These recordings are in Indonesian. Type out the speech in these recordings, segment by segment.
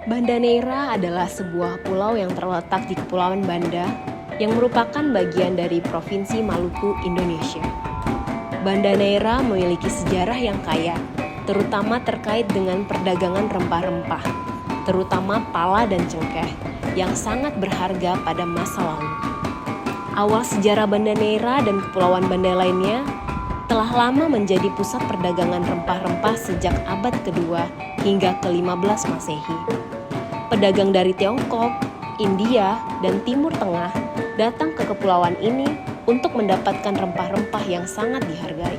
Banda Neira adalah sebuah pulau yang terletak di Kepulauan Banda yang merupakan bagian dari Provinsi Maluku, Indonesia. Banda Neira memiliki sejarah yang kaya, terutama terkait dengan perdagangan rempah-rempah, terutama pala dan cengkeh, yang sangat berharga pada masa lalu. Awal sejarah Banda Neira dan Kepulauan Banda lainnya telah lama menjadi pusat perdagangan rempah-rempah sejak abad kedua hingga ke-15 Masehi. Pedagang dari Tiongkok, India, dan Timur Tengah datang ke kepulauan ini untuk mendapatkan rempah-rempah yang sangat dihargai.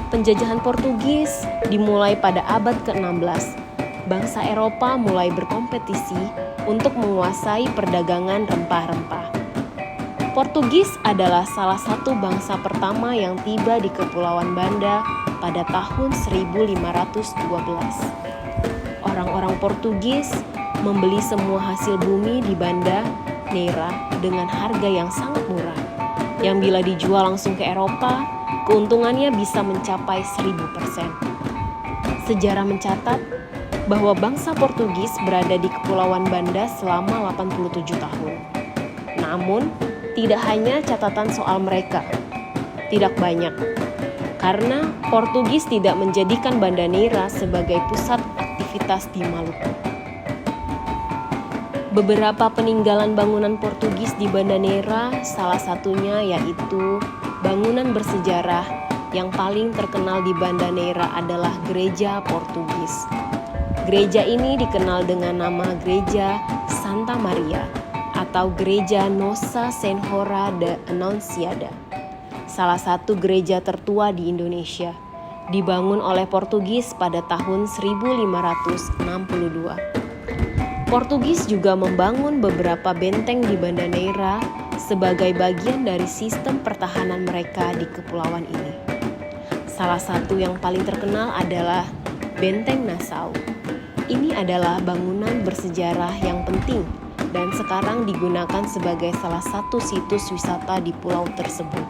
Penjajahan Portugis dimulai pada abad ke-16. Bangsa Eropa mulai berkompetisi untuk menguasai perdagangan rempah-rempah. Portugis adalah salah satu bangsa pertama yang tiba di Kepulauan Banda pada tahun 1512. Orang-orang Portugis membeli semua hasil bumi di Banda Neira dengan harga yang sangat murah, yang bila dijual langsung ke Eropa, keuntungannya bisa mencapai 1000%. Sejarah mencatat bahwa bangsa Portugis berada di Kepulauan Banda selama 87 tahun. Namun, tidak hanya catatan soal mereka, tidak banyak, karena Portugis tidak menjadikan Banda Neira sebagai pusat aktivitas di Maluku. Beberapa peninggalan bangunan Portugis di Banda Neira, salah satunya yaitu bangunan bersejarah yang paling terkenal di Banda Neira adalah Gereja Portugis. Gereja ini dikenal dengan nama Gereja Santa Maria atau Gereja Nossa Senhora da Anunciada, salah satu gereja tertua di Indonesia, dibangun oleh Portugis pada tahun 1562. Portugis juga membangun beberapa benteng di Banda Neira sebagai bagian dari sistem pertahanan mereka di kepulauan ini. Salah satu yang paling terkenal adalah Benteng Nassau. Ini adalah bangunan bersejarah yang penting dan sekarang digunakan sebagai salah satu situs wisata di pulau tersebut.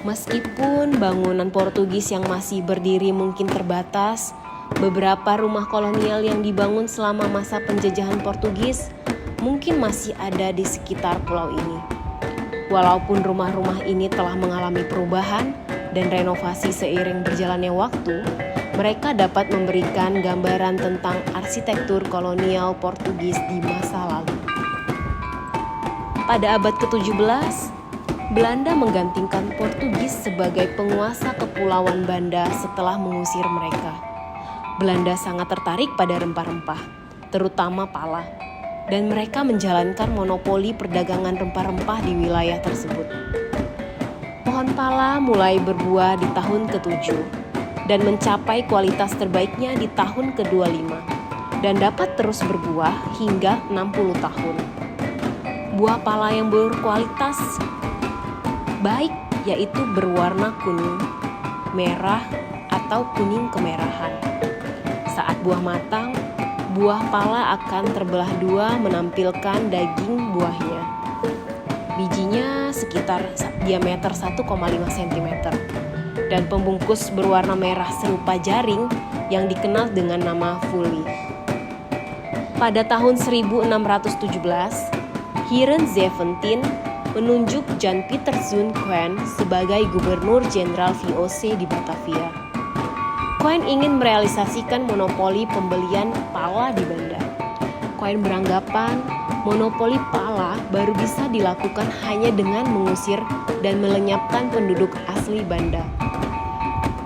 Meskipun bangunan Portugis yang masih berdiri mungkin terbatas, beberapa rumah kolonial yang dibangun selama masa penjajahan Portugis mungkin masih ada di sekitar pulau ini. Walaupun rumah-rumah ini telah mengalami perubahan dan renovasi seiring berjalannya waktu, mereka dapat memberikan gambaran tentang arsitektur kolonial Portugis di masa lalu. Pada abad ke-17, Belanda menggantikan Portugis sebagai penguasa Kepulauan Banda setelah mengusir mereka. Belanda sangat tertarik pada rempah-rempah, terutama pala, dan mereka menjalankan monopoli perdagangan rempah-rempah di wilayah tersebut. Pohon pala mulai berbuah di tahun ke-7 dan mencapai kualitas terbaiknya di tahun ke-25 dan dapat terus berbuah hingga 60 tahun. Buah pala yang berkualitas baik yaitu berwarna kuning, merah, atau kuning kemerahan. Saat buah matang, buah pala akan terbelah dua menampilkan daging buahnya. Bijinya sekitar diameter 1,5 cm. Dan pembungkus berwarna merah serupa jaring yang dikenal dengan nama full leaf. Pada tahun 1617, Heren Zeventien menunjuk Jan Pieterszoon Koen sebagai Gubernur Jenderal VOC di Batavia. Koen ingin merealisasikan monopoli pembelian pala di Banda. Koen beranggapan monopoli pala baru bisa dilakukan hanya dengan mengusir dan melenyapkan penduduk asli Banda.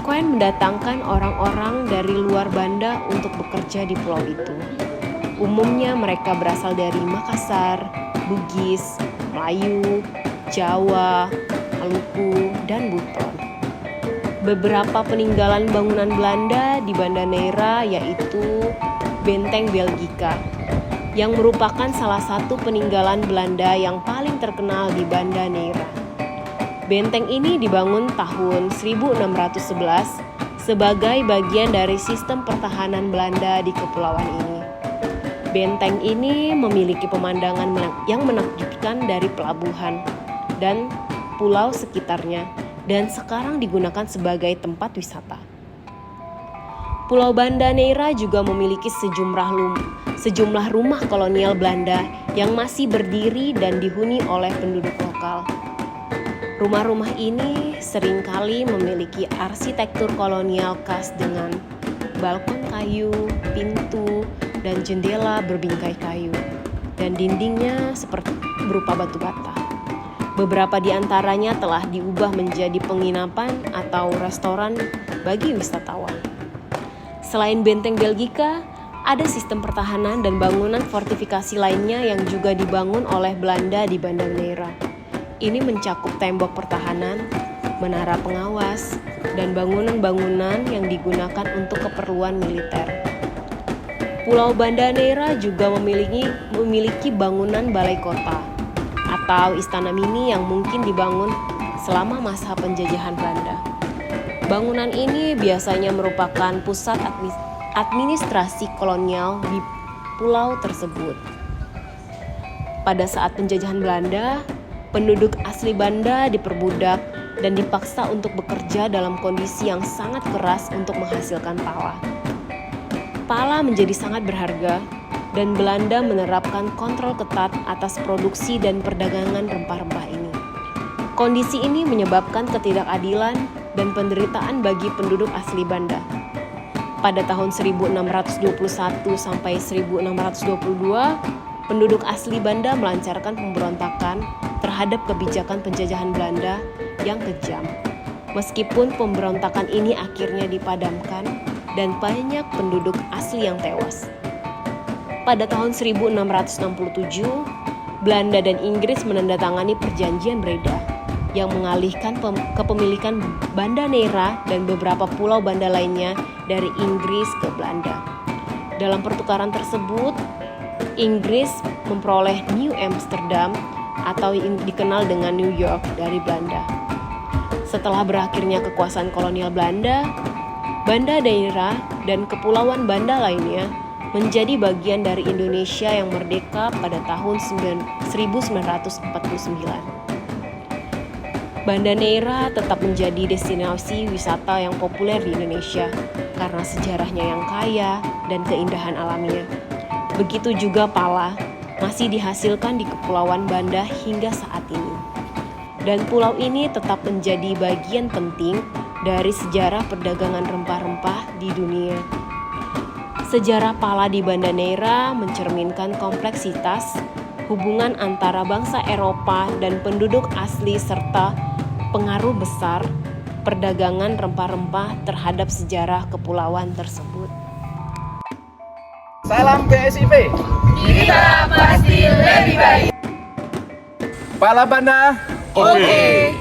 Koen mendatangkan orang-orang dari luar Banda untuk bekerja di pulau itu. Umumnya mereka berasal dari Makassar, Bugis, Melayu, Jawa, Maluku, dan Buton. Beberapa peninggalan bangunan Belanda di Banda Neira yaitu Benteng Belgica, yang merupakan salah satu peninggalan Belanda yang paling terkenal di Banda Neira. Benteng ini dibangun tahun 1611 sebagai bagian dari sistem pertahanan Belanda di kepulauan ini. Benteng ini memiliki pemandangan yang menakjubkan dari pelabuhan dan pulau sekitarnya dan sekarang digunakan sebagai tempat wisata. Pulau Banda Neira juga memiliki sejumlah rumah kolonial Belanda yang masih berdiri dan dihuni oleh penduduk lokal. Rumah-rumah ini seringkali memiliki arsitektur kolonial khas dengan balkon kayu, pintu, dan jendela berbingkai kayu, dan dindingnya seperti berupa batu bata. Beberapa di antaranya telah diubah menjadi penginapan atau restoran bagi wisatawan. Selain benteng Belgika, ada sistem pertahanan dan bangunan fortifikasi lainnya yang juga dibangun oleh Belanda di Banda Neira. Ini mencakup tembok pertahanan, menara pengawas, dan bangunan-bangunan yang digunakan untuk keperluan militer. Pulau Banda Neira juga memiliki bangunan balai kota atau istana mini yang mungkin dibangun selama masa penjajahan Belanda. Bangunan ini biasanya merupakan pusat administrasi kolonial di pulau tersebut. Pada saat penjajahan Belanda, penduduk asli Banda diperbudak dan dipaksa untuk bekerja dalam kondisi yang sangat keras untuk menghasilkan pala. Pala menjadi sangat berharga dan Belanda menerapkan kontrol ketat atas produksi dan perdagangan rempah-rempah ini. Kondisi ini menyebabkan ketidakadilan dan penderitaan bagi penduduk asli Banda. Pada tahun 1621 sampai 1622, penduduk asli Banda melancarkan pemberontakan terhadap kebijakan penjajahan Belanda yang kejam. Meskipun pemberontakan ini akhirnya dipadamkan dan banyak penduduk asli yang tewas. Pada tahun 1667, Belanda dan Inggris menandatangani Perjanjian Breda yang mengalihkan kepemilikan Banda Neira dan beberapa pulau Banda lainnya dari Inggris ke Belanda. Dalam pertukaran tersebut, Inggris memperoleh New Amsterdam atau yang dikenal dengan New York dari Belanda. Setelah berakhirnya kekuasaan kolonial Belanda, Banda Neira dan kepulauan Banda lainnya menjadi bagian dari Indonesia yang merdeka pada tahun 1949. Banda Neira tetap menjadi destinasi wisata yang populer di Indonesia karena sejarahnya yang kaya dan keindahan alamnya. Begitu juga pala masih dihasilkan di Kepulauan Banda hingga saat ini. Dan pulau ini tetap menjadi bagian penting dari sejarah perdagangan rempah-rempah di dunia. Sejarah pala di Banda Neira mencerminkan kompleksitas hubungan antara bangsa Eropa dan penduduk asli serta pengaruh besar perdagangan rempah-rempah terhadap sejarah kepulauan tersebut. Salam PSIP. Kita pasti lebih baik. Pala Banda. Oke.